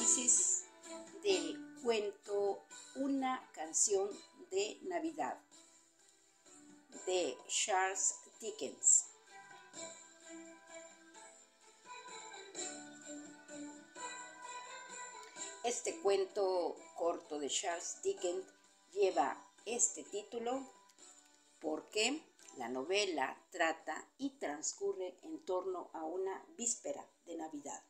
análisis del cuento Una canción de Navidad de Charles Dickens. Este cuento corto de Charles Dickens lleva este título porque la novela trata y transcurre en torno a una víspera de Navidad.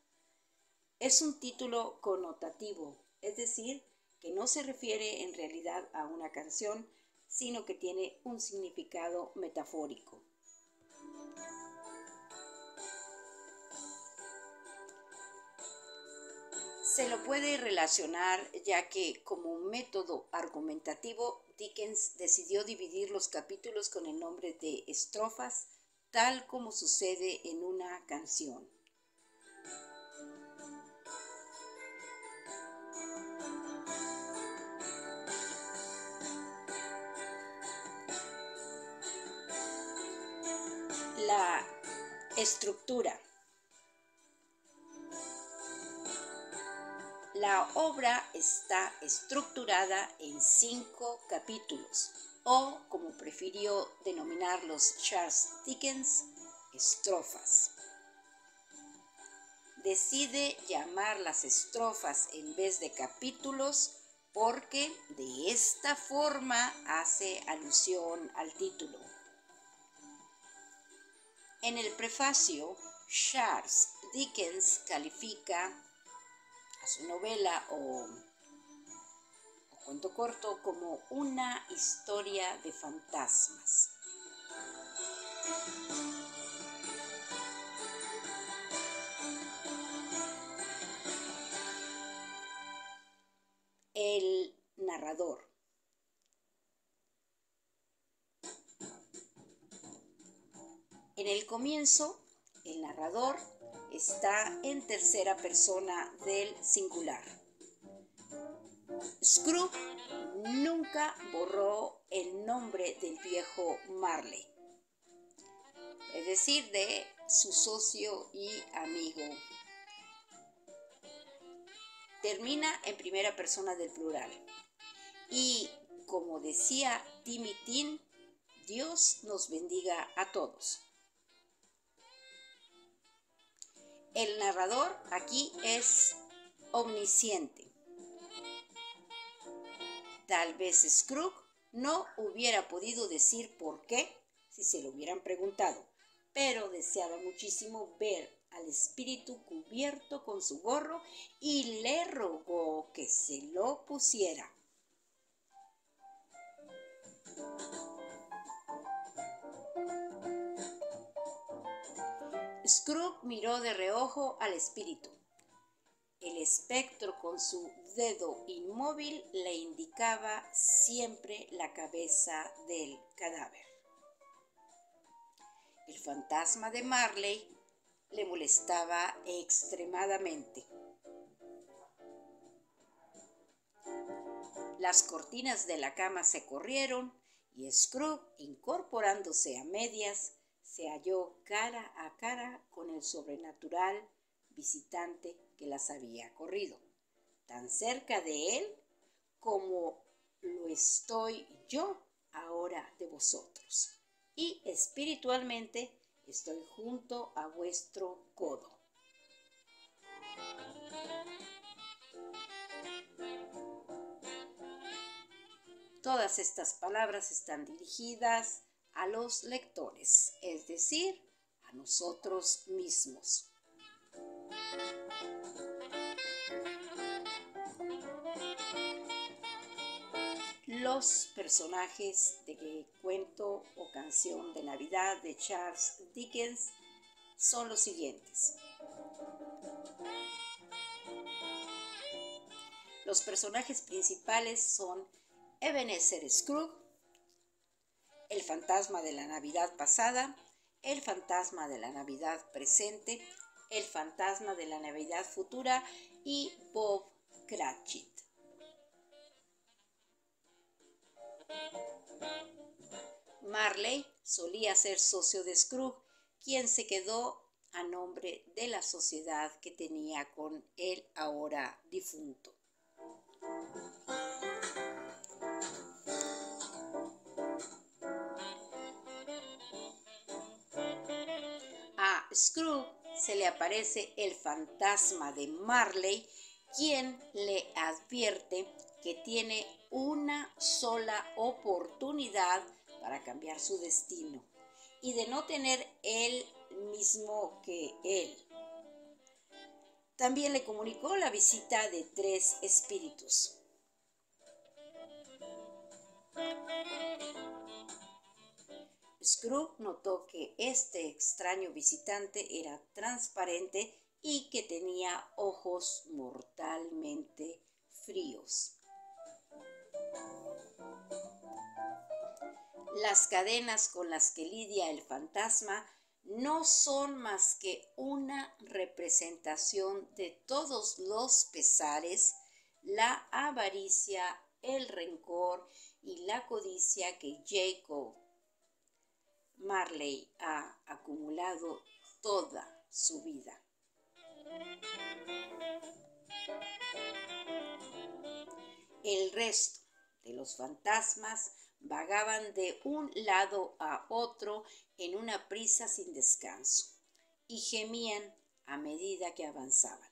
Es un título connotativo, es decir, que no se refiere en realidad a una canción, sino que tiene un significado metafórico. Se lo puede relacionar ya que como un método argumentativo, Dickens decidió dividir los capítulos con el nombre de estrofas, tal como sucede en una canción. La estructura. La obra está estructurada en 5 capítulos, o como prefirió denominarlos Charles Dickens, estrofas. Decide llamar las estrofas en vez de capítulos porque de esta forma hace alusión al título. En el prefacio, Charles Dickens califica a su novela o cuento corto como una historia de fantasmas. El narrador. En el comienzo, el narrador está en tercera persona del singular. Scrooge nunca borró el nombre del viejo Marley, es decir, de su socio y amigo. Termina en primera persona del plural. Y como decía Timmy Tin, Dios nos bendiga a todos. El narrador aquí es omnisciente. Tal vez Scrooge no hubiera podido decir por qué si se lo hubieran preguntado, pero deseaba muchísimo ver al espíritu cubierto con su gorro y le rogó que se lo pusiera. Scrooge miró de reojo al espíritu. El espectro con su dedo inmóvil le indicaba siempre la cabeza del cadáver. El fantasma de Marley le molestaba extremadamente. Las cortinas de la cama se corrieron y Scrooge, incorporándose a medias, se halló cara a cara con el sobrenatural visitante que las había corrido, tan cerca de él como lo estoy yo ahora de vosotros, y espiritualmente estoy junto a vuestro codo. Todas estas palabras están dirigidas a los lectores, es decir, a nosotros mismos. Los personajes de cuento o canción de Navidad de Charles Dickens son los siguientes. Los personajes principales son Ebenezer Scrooge, el fantasma de la Navidad pasada, el fantasma de la Navidad presente, el fantasma de la Navidad futura y Bob Cratchit. Marley solía ser socio de Scrooge, quien se quedó a nombre de la sociedad que tenía con el ahora difunto. A Scrooge se le aparece el fantasma de Marley, quien le advierte que tiene una sola oportunidad para cambiar su destino y de no tener el mismo que él. También le comunicó la visita de 3 espíritus. Scrooge notó que este extraño visitante era transparente y que tenía ojos mortalmente fríos. Las cadenas con las que lidia el fantasma no son más que una representación de todos los pesares, la avaricia, el rencor y la codicia que Jacob Marley ha acumulado toda su vida. El resto de los fantasmas vagaban de un lado a otro en una prisa sin descanso y gemían a medida que avanzaban.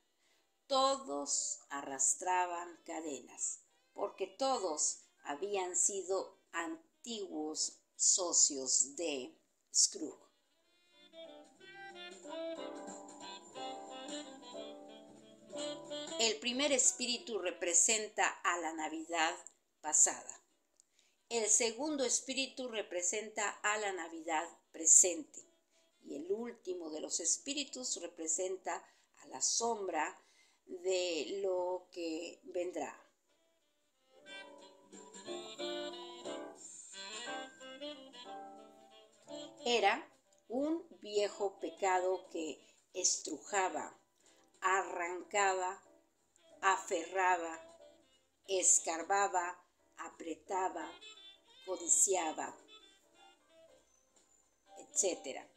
Todos arrastraban cadenas, porque todos habían sido antiguos socios de Scrooge. El primer espíritu representa a la Navidad pasada. El segundo espíritu representa a la Navidad presente. Y el último de los espíritus representa a la sombra de lo que vendrá. Era un viejo pecado que estrujaba, arrancaba, aferraba, escarbaba, apretaba, codiciaba, etc.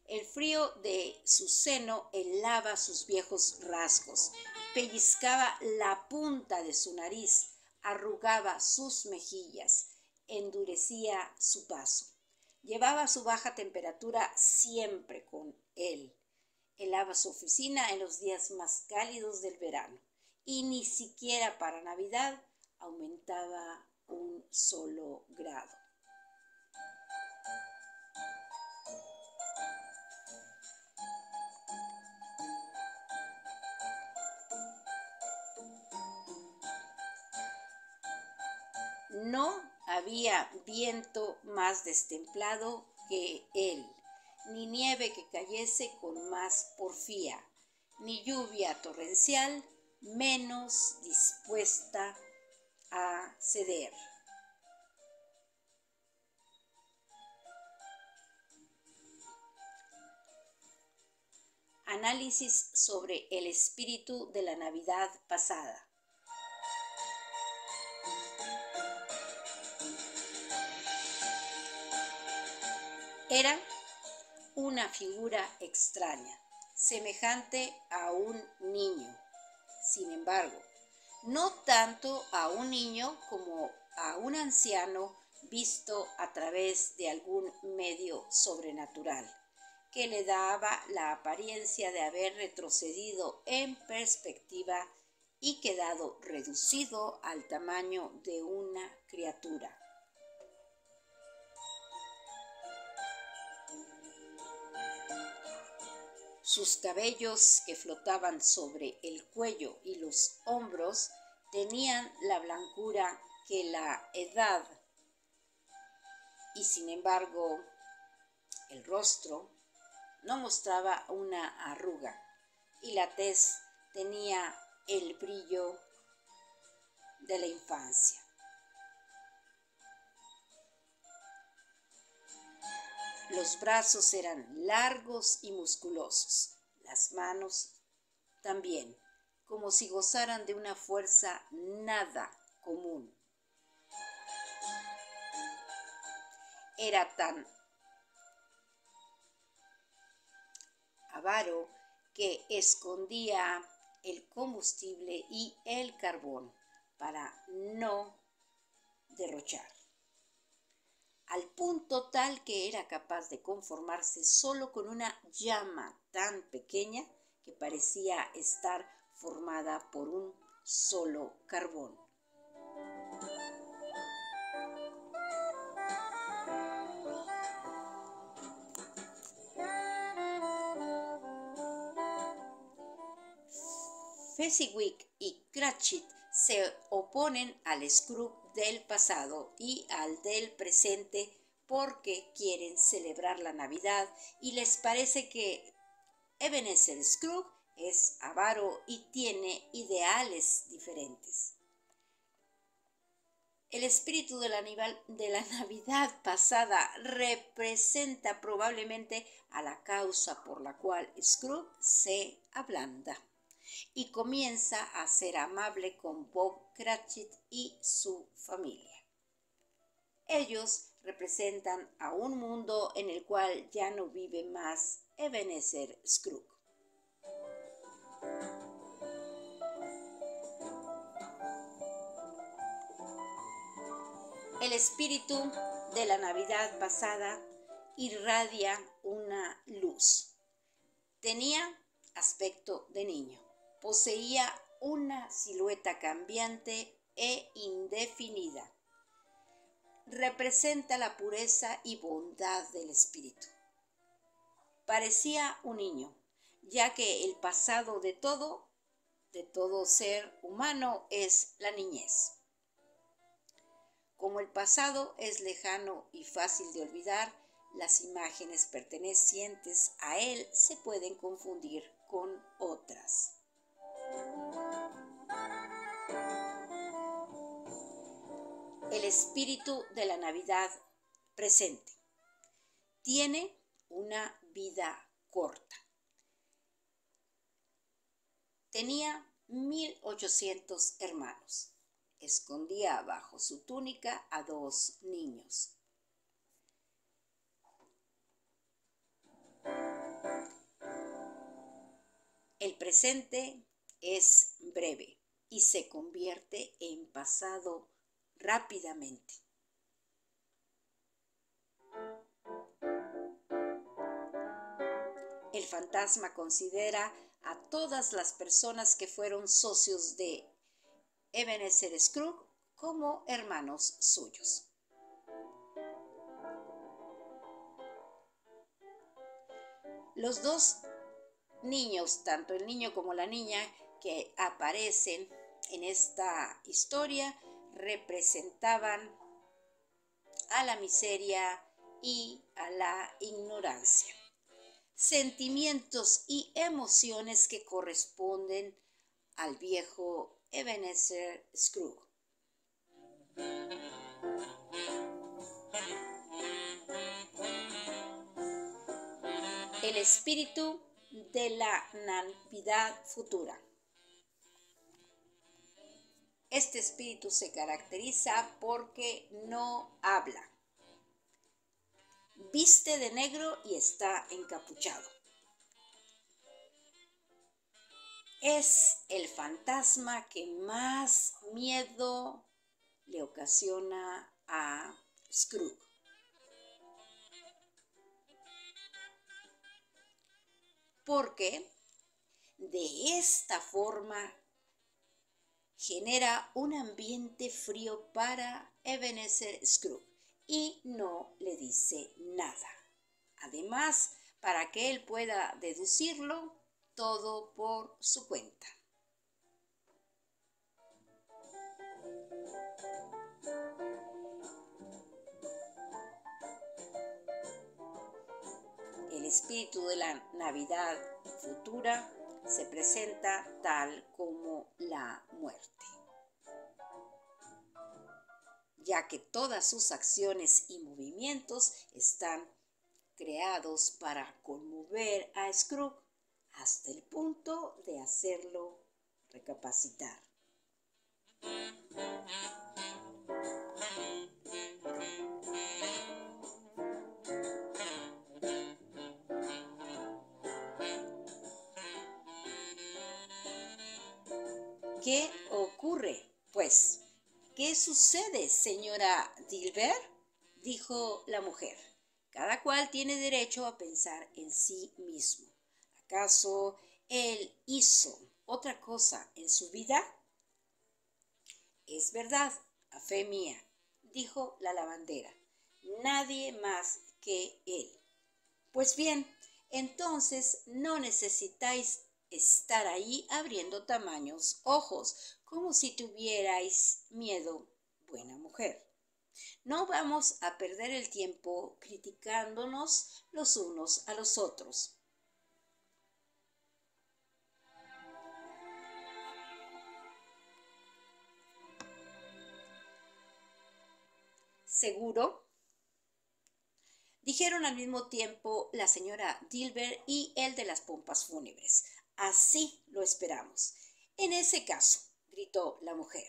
El frío de su seno helaba sus viejos rasgos, pellizcaba la punta de su nariz, arrugaba sus mejillas, endurecía su paso. Llevaba su baja temperatura siempre con él. Helaba su oficina en los días más cálidos del verano y ni siquiera para Navidad aumentaba un solo grado. No había viento más destemplado que él, ni nieve que cayese con más porfía, ni lluvia torrencial menos dispuesta a ceder. Análisis sobre el espíritu de la Navidad pasada. Era una figura extraña, semejante a un niño. Sin embargo, no tanto a un niño como a un anciano visto a través de algún medio sobrenatural, que le daba la apariencia de haber retrocedido en perspectiva y quedado reducido al tamaño de una criatura. Sus cabellos, que flotaban sobre el cuello y los hombros, tenían la blancura que la edad, y sin embargo el rostro no mostraba una arruga y la tez tenía el brillo de la infancia. Los brazos eran largos y musculosos, las manos también, como si gozaran de una fuerza nada común. Era tan avaro que escondía el combustible y el carbón para no derrochar, al punto tal que era capaz de conformarse solo con una llama tan pequeña que parecía estar formada por un solo carbón. Fezziwig y Cratchit se oponen al Scrooge del pasado y al del presente porque quieren celebrar la Navidad y les parece que Ebenezer Scrooge es avaro y tiene ideales diferentes. El espíritu de la Navidad pasada representa probablemente a la causa por la cual Scrooge se ablanda y comienza a ser amable con Bob Cratchit y su familia. Ellos representan a un mundo en el cual ya no vive más Ebenezer Scrooge. El espíritu de la Navidad pasada irradia una luz. Tenía aspecto de niño. Poseía una silueta cambiante e indefinida. Representa la pureza y bondad del espíritu. Parecía un niño, ya que el pasado de todo ser humano es la niñez. Como el pasado es lejano y fácil de olvidar, las imágenes pertenecientes a él se pueden confundir con otras. El espíritu de la Navidad presente tiene una vida corta. Tenía 1800 hermanos. Escondía bajo su túnica a 2 niños. El presente es breve y se convierte en pasado rápidamente. El fantasma considera a todas las personas que fueron socios de Ebenezer Scrooge como hermanos suyos. Los 2 niños, tanto el niño como la niña que aparecen en esta historia, representaban a la miseria y a la ignorancia. Sentimientos y emociones que corresponden al viejo Ebenezer Scrooge. El espíritu de la Navidad futura. Este espíritu se caracteriza porque no habla. Viste de negro y está encapuchado. Es el fantasma que más miedo le ocasiona a Scrooge. Porque de esta forma genera un ambiente frío para Ebenezer Scrooge y no le dice nada. Además, para que él pueda deducirlo todo por su cuenta. El espíritu de la Navidad futura se presenta tal como la muerte, ya que todas sus acciones y movimientos están creados para conmover a Scrooge hasta el punto de hacerlo recapacitar. ¿Qué ocurre, pues? ¿Qué sucede, señora Dilbert? Dijo la mujer. Cada cual tiene derecho a pensar en sí mismo. ¿Acaso él hizo otra cosa en su vida? Es verdad, a fe mía, dijo la lavandera. Nadie más que él. Pues bien, entonces no necesitáis estar ahí abriendo tamaños ojos, como si tuvierais miedo, buena mujer. No vamos a perder el tiempo criticándonos los unos a los otros. ¿Seguro? Dijeron al mismo tiempo la señora Dilbert y el de las pompas fúnebres. Así lo esperamos. En ese caso, gritó la mujer,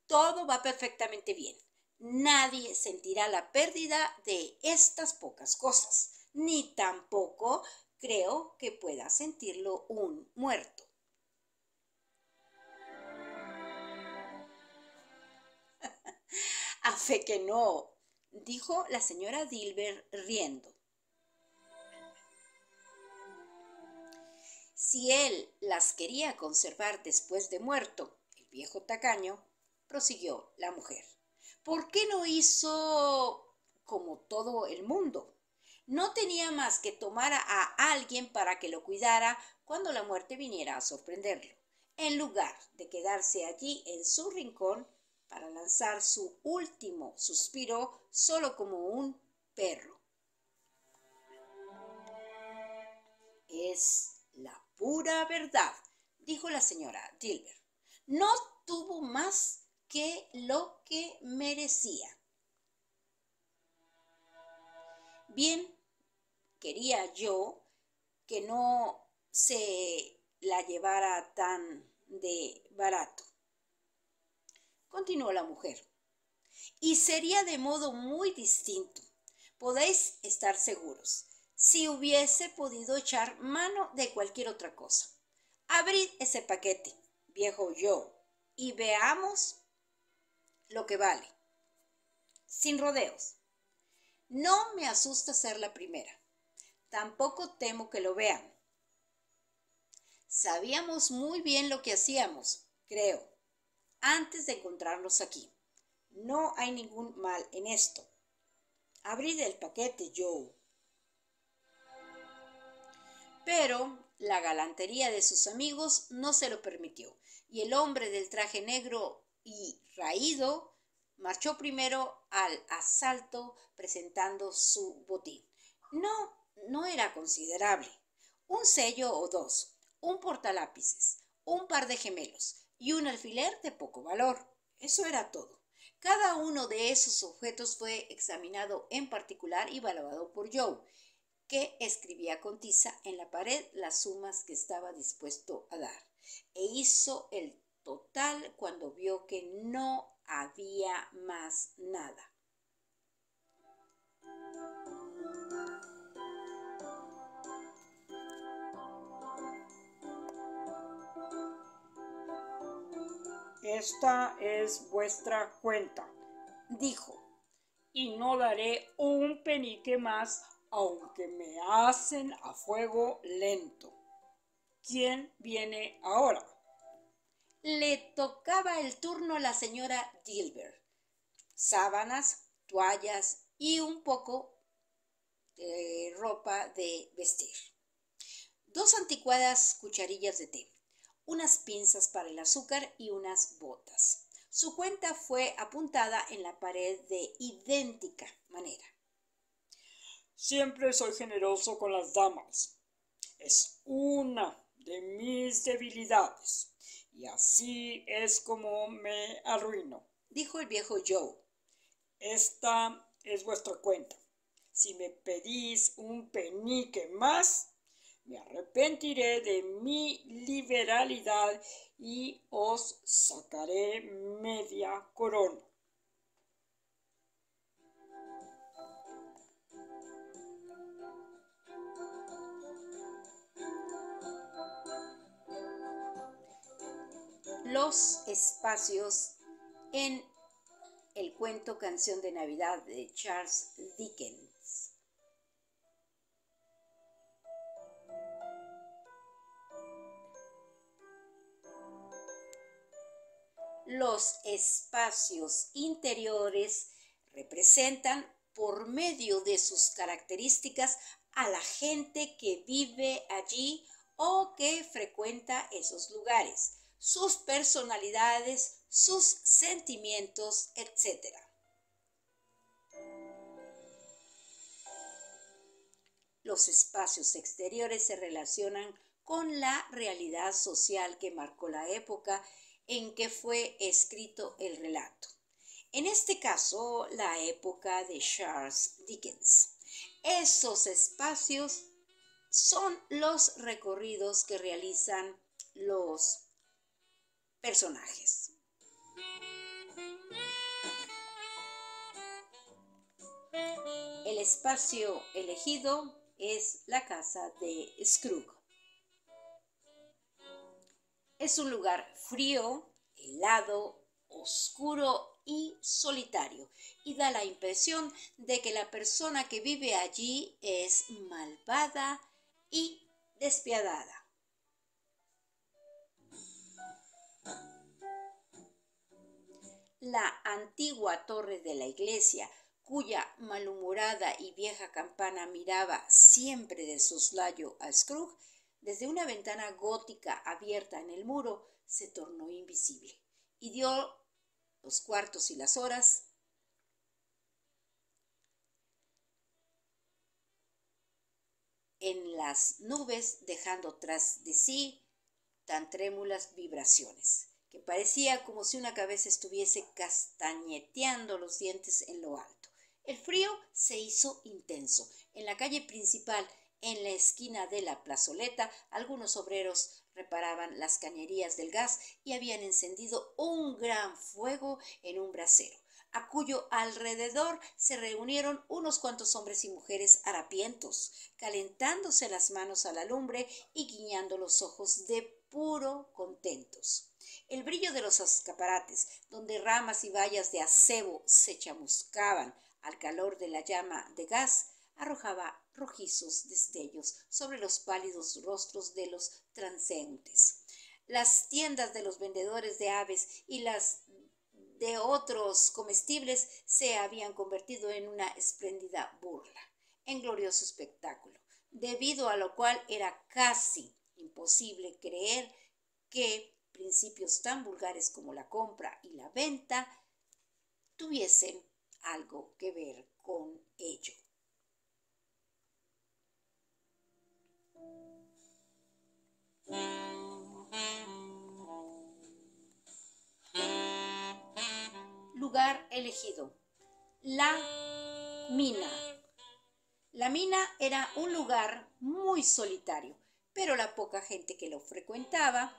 todo va perfectamente bien. Nadie sentirá la pérdida de estas pocas cosas, ni tampoco creo que pueda sentirlo un muerto. A fe que no, dijo la señora Dilbert riendo. Si él las quería conservar después de muerto, el viejo tacaño, prosiguió la mujer, ¿por qué no hizo como todo el mundo? No tenía más que tomar a alguien para que lo cuidara cuando la muerte viniera a sorprenderlo, en lugar de quedarse allí en su rincón para lanzar su último suspiro solo como un perro. Es la pura verdad, dijo la señora Dilbert. No tuvo más que lo que merecía. Bien, quería yo que no se la llevara tan de barato, continuó la mujer. Y sería de modo muy distinto, podéis estar seguros, si hubiese podido echar mano de cualquier otra cosa. Abrid ese paquete, viejo Joe, y veamos lo que vale, sin rodeos. No me asusta ser la primera, tampoco temo que lo vean. Sabíamos muy bien lo que hacíamos, creo, antes de encontrarnos aquí. No hay ningún mal en esto. Abrid el paquete, Joe. Pero la galantería de sus amigos no se lo permitió, y el hombre del traje negro y raído marchó primero al asalto presentando su botín. No era considerable. Un sello o dos, un portalápices, un par de gemelos y un alfiler de poco valor. Eso era todo. Cada uno de esos objetos fue examinado en particular y evaluado por Joe, que escribía con tiza en la pared las sumas que estaba dispuesto a dar, e hizo el total cuando vio que no había más nada. Esta es vuestra cuenta, Dijo, y no daré un penique más, aunque me hacen a fuego lento. ¿Quién viene ahora? le tocaba el turno a la señora Dilbert. Sábanas, toallas y un poco de ropa de vestir. Dos anticuadas cucharillas de té, unas pinzas para el azúcar y unas botas. Su cuenta fue apuntada en la pared de idéntica manera. Siempre soy generoso con las damas. Es una de mis debilidades, y así es como me arruino, dijo el viejo Joe. Esta es vuestra cuenta. Si me pedís un penique más, me arrepentiré de mi liberalidad y os sacaré media corona. los espacios en el cuento Canción de Navidad de Charles Dickens. Los espacios interiores representan por medio de sus características a la gente que vive allí o que frecuenta esos lugares, sus personalidades, sus sentimientos, etc. Los espacios exteriores se relacionan con la realidad social que marcó la época en que fue escrito el relato. En este caso, la época de Charles Dickens. Esos espacios son los recorridos que realizan los personajes. El espacio elegido es la casa de Scrooge. Es un lugar frío, helado, oscuro y solitario, y da la impresión de que la persona que vive allí es malvada y despiadada. La antigua torre de la iglesia, cuya malhumorada y vieja campana miraba siempre de soslayo a Scrooge, desde una ventana gótica abierta en el muro, se tornó invisible y dio los cuartos y las horas en las nubes, dejando tras de sí tan trémulas vibraciones, que parecía como si una cabeza estuviese castañeteando los dientes en lo alto. El frío se hizo intenso. En la calle principal, en la esquina de la plazoleta, algunos obreros reparaban las cañerías del gas y habían encendido un gran fuego en un brasero, a cuyo alrededor se reunieron unos cuantos hombres y mujeres harapientos, calentándose las manos a la lumbre y guiñando los ojos de puro contentos. El brillo de los escaparates, donde ramas y bayas de acebo se chamuscaban al calor de la llama de gas, arrojaba rojizos destellos sobre los pálidos rostros de los transeúntes. Las tiendas de los vendedores de aves y las de otros comestibles se habían convertido en una espléndida burla, en glorioso espectáculo, debido a lo cual era casi imposible creer que principios tan vulgares como la compra y la venta tuviesen algo que ver con ello. Lugar elegido: la mina. La mina era un lugar muy solitario, pero la poca gente que lo frecuentaba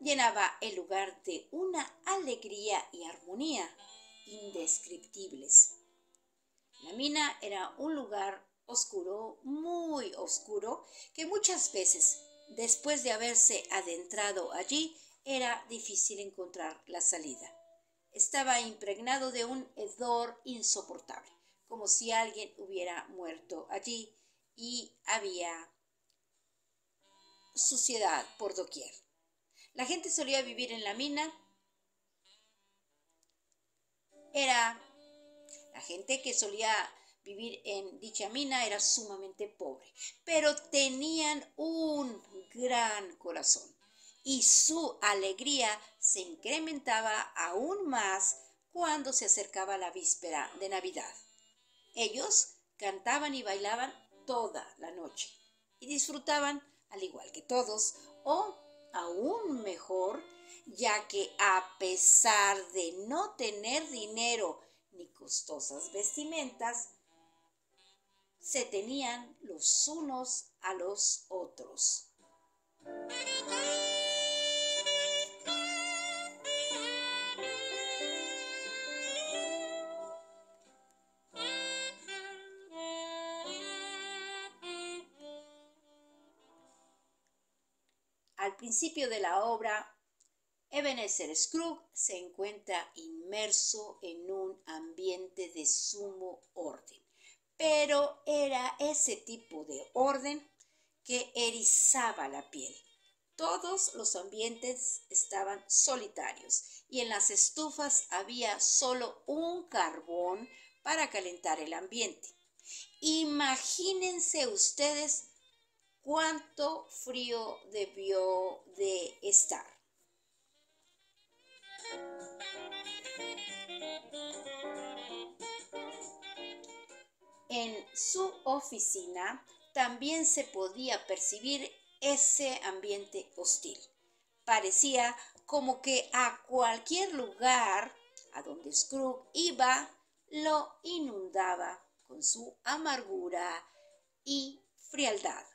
llenaba el lugar de una alegría y armonía indescriptibles. La mina era un lugar oscuro, muy oscuro, que muchas veces, después de haberse adentrado allí, era difícil encontrar la salida. Estaba impregnado de un hedor insoportable, como si alguien hubiera muerto allí, y había suciedad por doquier. La gente solía vivir en la mina. La gente que solía vivir en dicha mina era sumamente pobre, pero tenían un gran corazón y su alegría se incrementaba aún más cuando se acercaba la víspera de Navidad. Ellos cantaban y bailaban toda la noche y disfrutaban, al igual que todos, o aún mejor, ya que a pesar de no tener dinero ni costosas vestimentas, se tenían los unos a los otros. Al principio de la obra, Ebenezer Scrooge se encuentra inmerso en un ambiente de sumo orden, pero era ese tipo de orden que erizaba la piel. Todos los ambientes estaban solitarios y en las estufas había solo un carbón para calentar el ambiente. Imagínense ustedes cuánto frío debió de estar. En su oficina también se podía percibir ese ambiente hostil. Parecía como que a cualquier lugar a donde Scrooge iba, lo inundaba con su amargura y frialdad.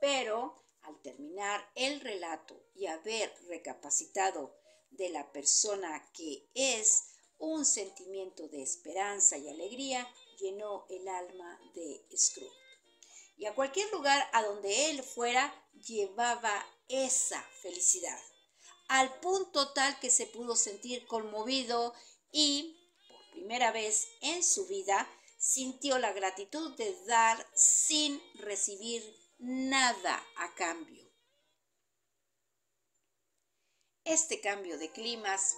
Pero al terminar el relato y haber recapacitado de la persona que es, un sentimiento de esperanza y alegría llenó el alma de Scrooge. Y a cualquier lugar a donde él fuera, llevaba esa felicidad, al punto tal que se pudo sentir conmovido y, por primera vez en su vida, sintió la gratitud de dar sin recibir nada a cambio. Este cambio de climas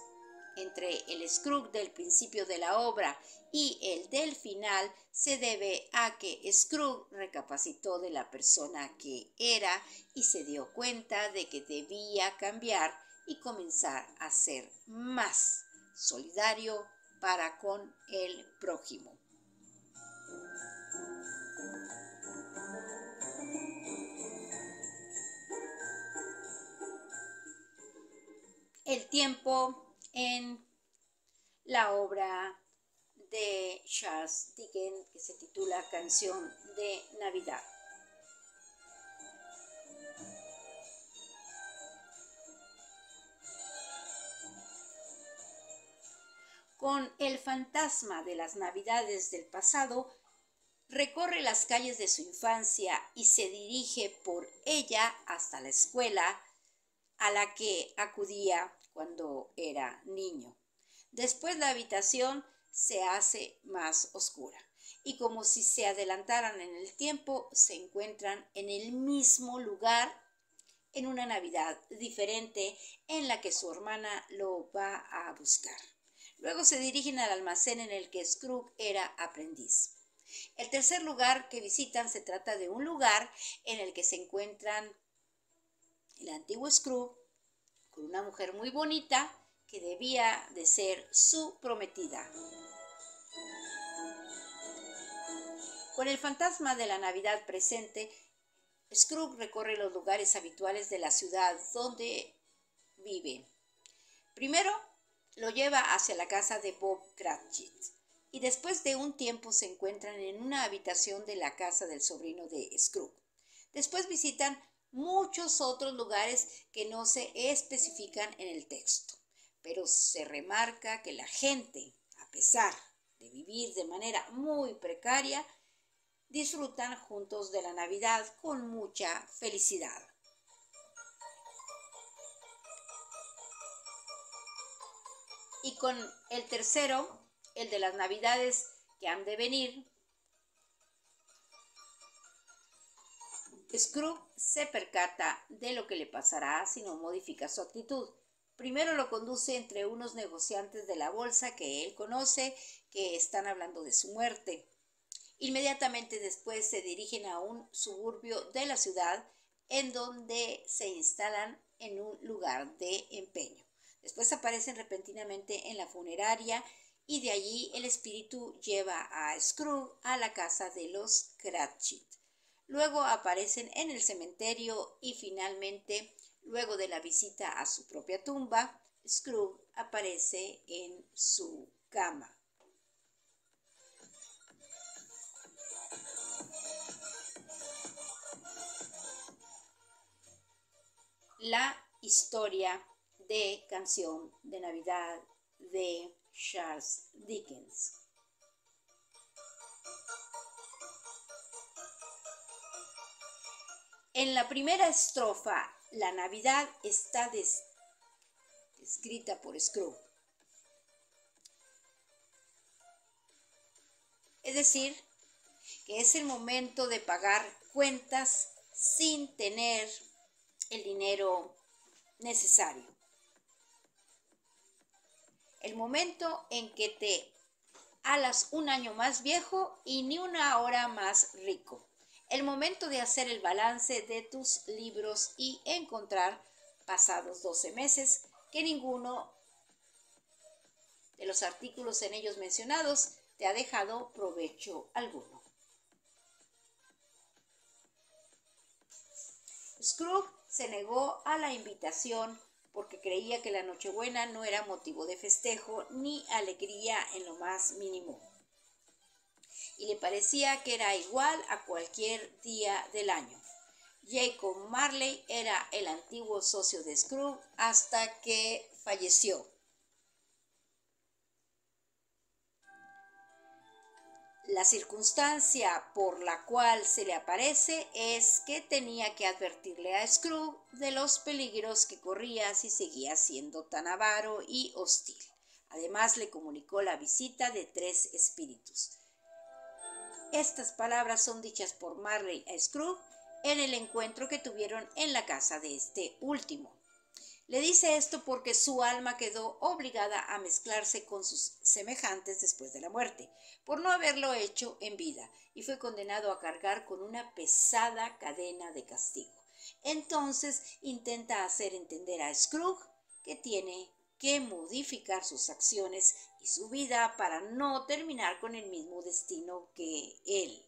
entre el Scrooge del principio de la obra y el del final se debe a que Scrooge recapacitó de la persona que era y se dio cuenta de que debía cambiar y comenzar a ser más solidario para con el prójimo. El tiempo en la obra de Charles Dickens que se titula Canción de Navidad. Con el fantasma de las Navidades del pasado, recorre las calles de su infancia y se dirige por ella hasta la escuela a la que acudía cuando era niño. Después la habitación se hace más oscura y como si se adelantaran en el tiempo, se encuentran en el mismo lugar en una Navidad diferente en la que su hermana lo va a buscar. Luego se dirigen al almacén en el que Scrooge era aprendiz. El tercer lugar que visitan se trata de un lugar en el que se encuentran el antiguo Scrooge con una mujer muy bonita que debía de ser su prometida. Con el fantasma de la Navidad presente, Scrooge recorre los lugares habituales de la ciudad donde vive. Primero lo lleva hacia la casa de Bob Cratchit y después de un tiempo se encuentran en una habitación de la casa del sobrino de Scrooge. Después visitan muchos otros lugares que no se especifican en el texto, pero se remarca que la gente, a pesar de vivir de manera muy precaria, disfrutan juntos de la Navidad con mucha felicidad. Y con el tercero, el de las Navidades que han de venir, Scrooge se percata de lo que le pasará si no modifica su actitud. Primero lo conduce entre unos negociantes de la bolsa que él conoce, que están hablando de su muerte. Inmediatamente después se dirigen a un suburbio de la ciudad en donde se instalan en un lugar de empeño. Después aparecen repentinamente en la funeraria y de allí el espíritu lleva a Scrooge a la casa de los Cratchit. Luego aparecen en el cementerio y finalmente, luego de la visita a su propia tumba, Scrooge aparece en su cama. La historia de Canción de Navidad de Charles Dickens. En la primera estrofa, la Navidad está descrita por Scrooge. Es decir, que es el momento de pagar cuentas sin tener el dinero necesario. El momento en que te halas un año más viejo y ni una hora más rico. El momento de hacer el balance de tus libros y encontrar, pasados 12 meses, que ninguno de los artículos en ellos mencionados te ha dejado provecho alguno. Scrooge se negó a la invitación porque creía que la Nochebuena no era motivo de festejo ni alegría en lo más mínimo, y le parecía que era igual a cualquier día del año. Jacob Marley era el antiguo socio de Scrooge hasta que falleció. La circunstancia por la cual se le aparece es que tenía que advertirle a Scrooge de los peligros que corría si seguía siendo tan avaro y hostil. Además, le comunicó la visita de 3 espíritus. Estas palabras son dichas por Marley a Scrooge en el encuentro que tuvieron en la casa de este último. Le dice esto porque su alma quedó obligada a mezclarse con sus semejantes después de la muerte, por no haberlo hecho en vida, y fue condenado a cargar con una pesada cadena de castigo. Entonces intenta hacer entender a Scrooge que tiene que modificar sus acciones y su vida para no terminar con el mismo destino que él.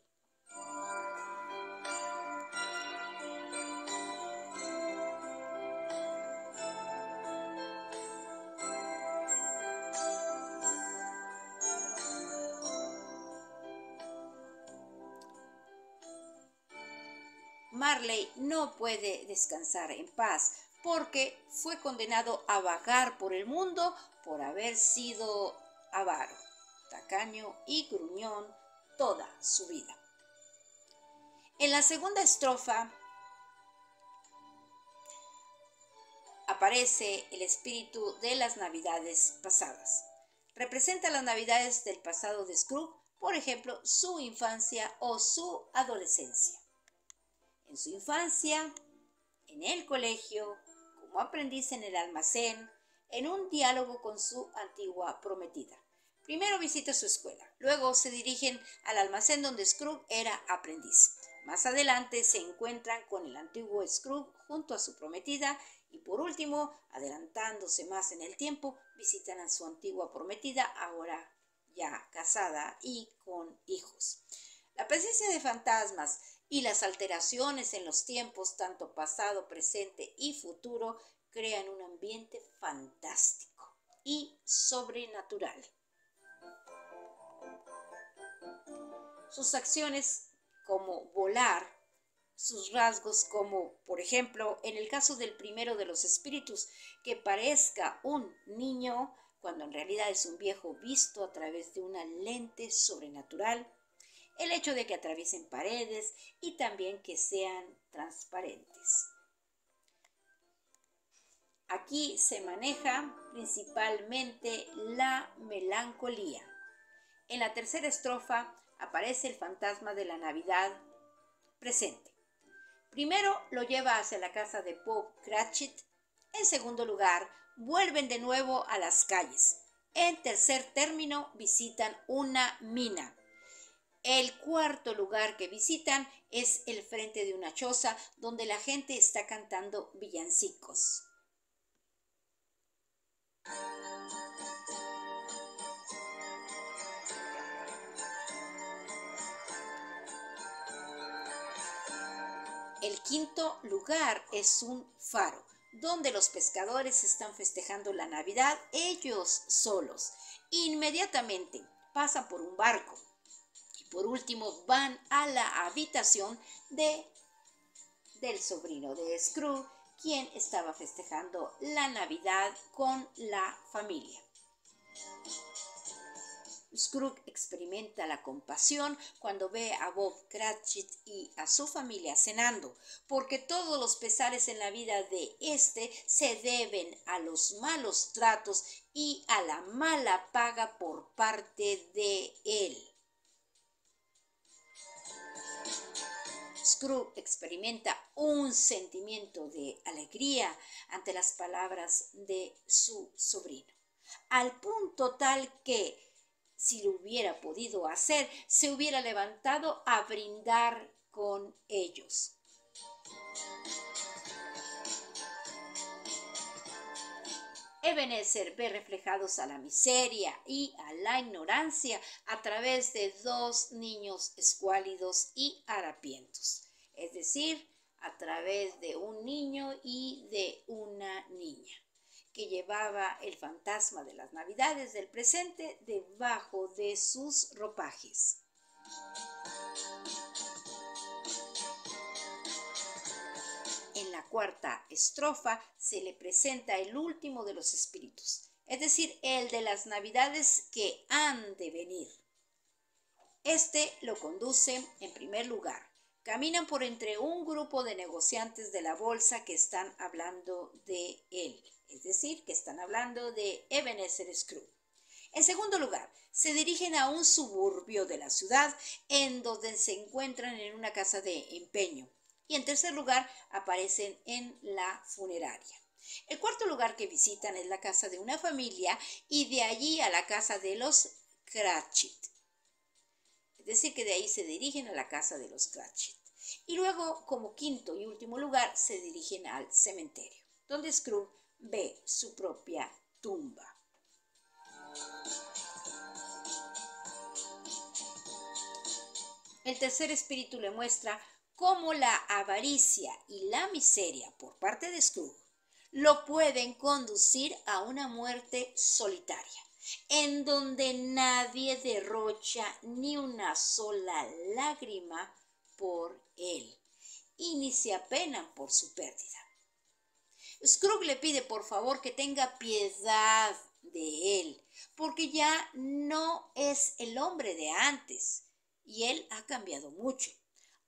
Marley no puede descansar en paz porque fue condenado a vagar por el mundo por haber sido avaro, tacaño y gruñón toda su vida. En la segunda estrofa aparece el espíritu de las navidades pasadas. Representa las navidades del pasado de Scrooge, por ejemplo, su infancia o su adolescencia. En su infancia, en el colegio, como aprendiz en el almacén, en un diálogo con su antigua prometida. Primero visita su escuela, luego se dirigen al almacén donde Scrooge era aprendiz. Más adelante se encuentran con el antiguo Scrooge junto a su prometida y por último, adelantándose más en el tiempo, visitan a su antigua prometida, ahora ya casada y con hijos. La presencia de fantasmas y las alteraciones en los tiempos, tanto pasado, presente y futuro, crean un ambiente fantástico y sobrenatural. Sus acciones como volar, sus rasgos como, por ejemplo, en el caso del primero de los espíritus, que parezca un niño cuando en realidad es un viejo visto a través de una lente sobrenatural, el hecho de que atraviesen paredes y también que sean transparentes. Aquí se maneja principalmente la melancolía. En la tercera estrofa aparece el fantasma de la Navidad presente. Primero lo lleva hacia la casa de Bob Cratchit. En segundo lugar, vuelven de nuevo a las calles. En tercer término, visitan una mina. El cuarto lugar que visitan es el frente de una choza donde la gente está cantando villancicos. El quinto lugar es un faro, donde los pescadores están festejando la Navidad ellos solos. Inmediatamente pasan por un barco. Por último, van a la habitación del sobrino de Scrooge, quien estaba festejando la Navidad con la familia. Scrooge experimenta la compasión cuando ve a Bob Cratchit y a su familia cenando, porque todos los pesares en la vida de éste se deben a los malos tratos y a la mala paga por parte de él. Scrooge experimenta un sentimiento de alegría ante las palabras de su sobrino, al punto tal que, si lo hubiera podido hacer, se hubiera levantado a brindar con ellos. Ebenezer ve reflejados a la miseria y a la ignorancia a través de dos niños escuálidos y harapientos, es decir, a través de un niño y de una niña, que llevaba el fantasma de las Navidades del presente debajo de sus ropajes. En la cuarta estrofa se le presenta el último de los espíritus, es decir, el de las Navidades que han de venir. Este lo conduce en primer lugar. Caminan por entre un grupo de negociantes de la bolsa que están hablando de él, es decir, que están hablando de Ebenezer Scrooge. En segundo lugar, se dirigen a un suburbio de la ciudad en donde se encuentran en una casa de empeño. Y en tercer lugar, aparecen en la funeraria. El cuarto lugar que visitan es la casa de una familia y de allí a la casa de los Cratchit. Es decir, que de ahí se dirigen a la casa de los Cratchit. Y luego, como quinto y último lugar, se dirigen al cementerio, donde Scrooge ve su propia tumba. El tercer espíritu le muestra cómo la avaricia y la miseria por parte de Scrooge lo pueden conducir a una muerte solitaria, en donde nadie derrocha ni una sola lágrima por él y ni se apenan por su pérdida. Scrooge le pide por favor que tenga piedad de él, porque ya no es el hombre de antes y él ha cambiado mucho.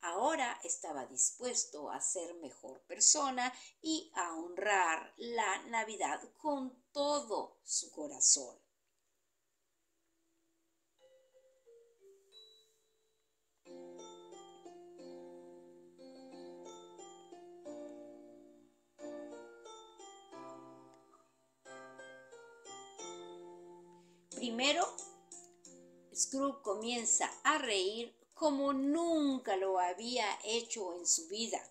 Ahora estaba dispuesto a ser mejor persona y a honrar la Navidad con todo su corazón. Primero, Scrooge comienza a reír como nunca lo había hecho en su vida.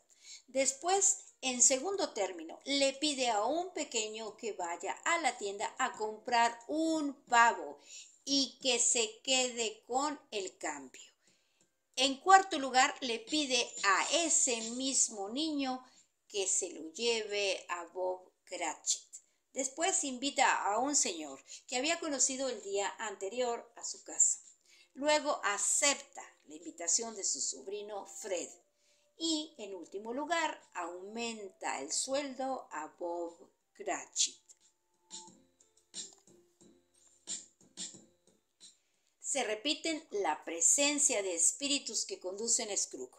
Después, en segundo término, le pide a un pequeño que vaya a la tienda a comprar un pavo y que se quede con el cambio. En cuarto lugar, le pide a ese mismo niño que se lo lleve a Bob Cratchit. Después invita a un señor que había conocido el día anterior a su casa. Luego acepta la invitación de su sobrino Fred. Y, en último lugar, aumenta el sueldo a Bob Cratchit. Se repiten la presencia de espíritus que conducen a Scrooge,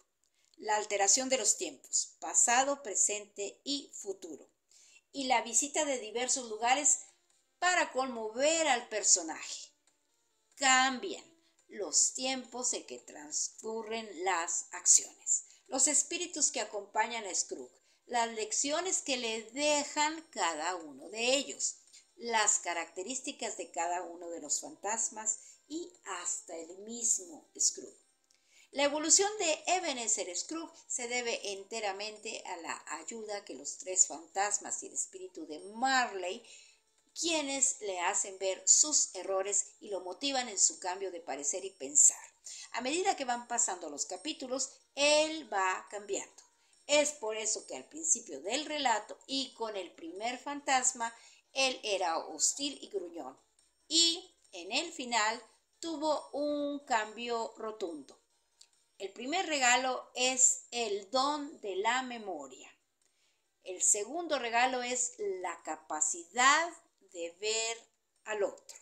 la alteración de los tiempos, pasado, presente y futuro, y la visita de diversos lugares para conmover al personaje. Cambian los tiempos en que transcurren las acciones, los espíritus que acompañan a Scrooge, las lecciones que le dejan cada uno de ellos, las características de cada uno de los fantasmas y hasta el mismo Scrooge. La evolución de Ebenezer Scrooge se debe enteramente a la ayuda que los tres fantasmas y el espíritu de Marley, quienes le hacen ver sus errores y lo motivan en su cambio de parecer y pensar. A medida que van pasando los capítulos, él va cambiando. Es por eso que al principio del relato y con el primer fantasma, él era hostil y gruñón. Y en el final tuvo un cambio rotundo. El primer regalo es el don de la memoria. El segundo regalo es la capacidad de ver al otro.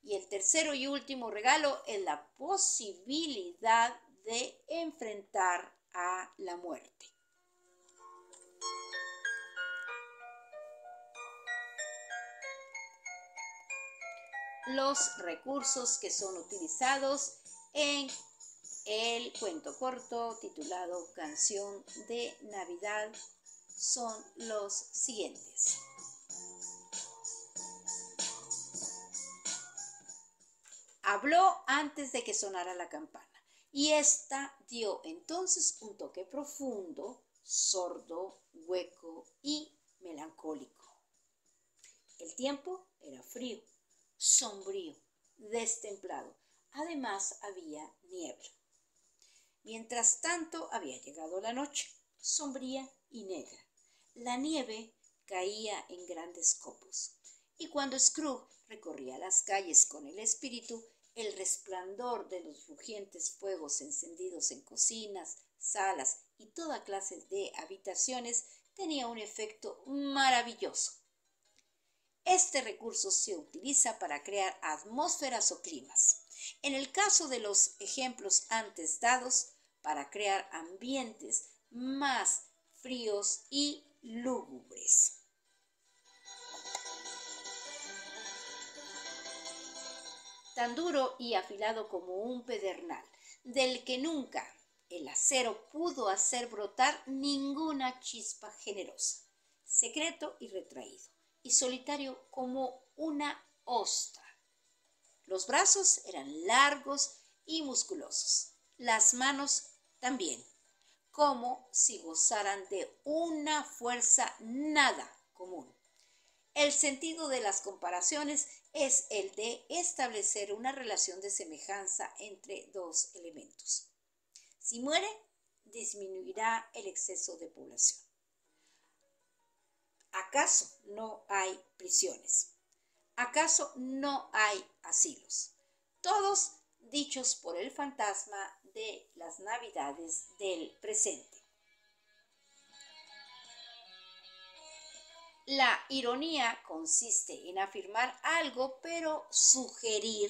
Y el tercero y último regalo es la posibilidad de enfrentar a la muerte. Los recursos que son utilizados en el cuento corto titulado Canción de Navidad son los siguientes. Habló antes de que sonara la campana, y ésta dio entonces un toque profundo, sordo, hueco y melancólico. El tiempo era frío, sombrío, destemplado. Además había niebla. Mientras tanto había llegado la noche, sombría y negra. La nieve caía en grandes copos, y cuando Scrooge recorría las calles con el espíritu, el resplandor de los rugientes fuegos encendidos en cocinas, salas y toda clase de habitaciones tenía un efecto maravilloso. Este recurso se utiliza para crear atmósferas o climas. En el caso de los ejemplos antes dados, para crear ambientes más fríos y lúgubres. Tan duro y afilado como un pedernal, del que nunca el acero pudo hacer brotar ninguna chispa generosa, secreto y retraído, y solitario como una ostra. Los brazos eran largos y musculosos, las manos también, como si gozaran de una fuerza nada común. El sentido de las comparaciones es el de establecer una relación de semejanza entre dos elementos. Si muere, disminuirá el exceso de población. ¿Acaso no hay prisiones? ¿Acaso no hay asilos? Todos dichos por el fantasma de las Navidades del presente. La ironía consiste en afirmar algo, pero sugerir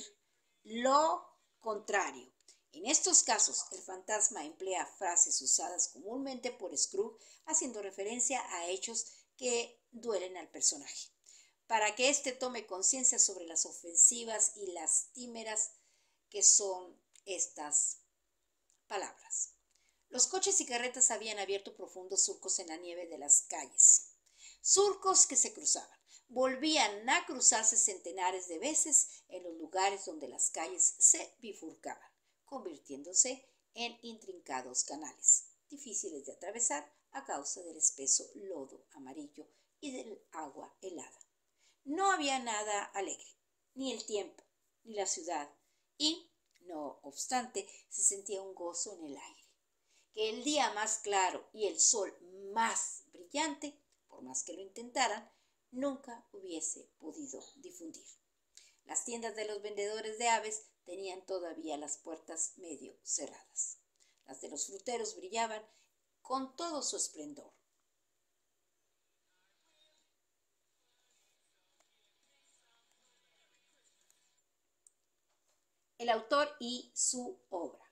lo contrario. En estos casos, el fantasma emplea frases usadas comúnmente por Scrooge, haciendo referencia a hechos que duelen al personaje, para que éste tome conciencia sobre las ofensivas y lastimeras que son estas palabras. Los coches y carretas habían abierto profundos surcos en la nieve de las calles. Surcos que se cruzaban, volvían a cruzarse centenares de veces en los lugares donde las calles se bifurcaban, convirtiéndose en intrincados canales, difíciles de atravesar a causa del espeso lodo amarillo y del agua helada. No había nada alegre, ni el tiempo, ni la ciudad, y, no obstante, se sentía un gozo en el aire, que el día más claro y el sol más brillante, por más que lo intentaran, nunca hubiese podido difundir. Las tiendas de los vendedores de aves tenían todavía las puertas medio cerradas. Las de los fruteros brillaban con todo su esplendor. El autor y su obra.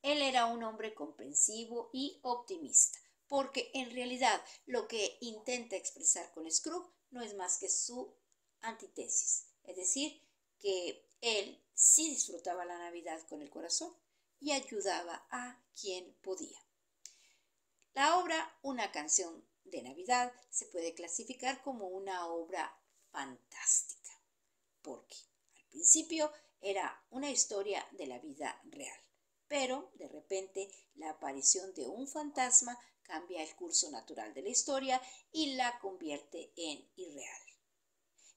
Él era un hombre comprensivo y optimista, porque en realidad lo que intenta expresar con Scrooge no es más que su antítesis, es decir, que él sí disfrutaba la Navidad con el corazón y ayudaba a quien podía. La obra Una canción de Navidad se puede clasificar como una obra fantástica, porque al principio era una historia de la vida real, pero de repente la aparición de un fantasma cambia el curso natural de la historia y la convierte en irreal.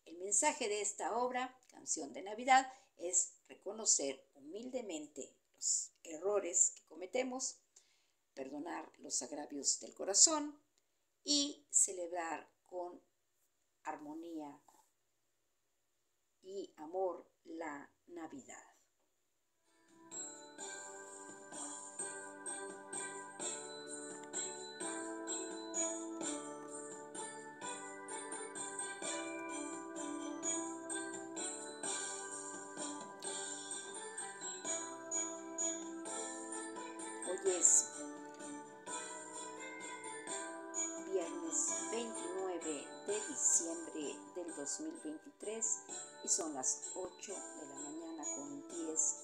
El mensaje de esta obra, Canción de Navidad, es reconocer humildemente los errores que cometemos, perdonar los agravios del corazón y celebrar con armonía y amor la Navidad. Hoy es viernes 29 de diciembre del 2023 y son las 8 de la mañana con 10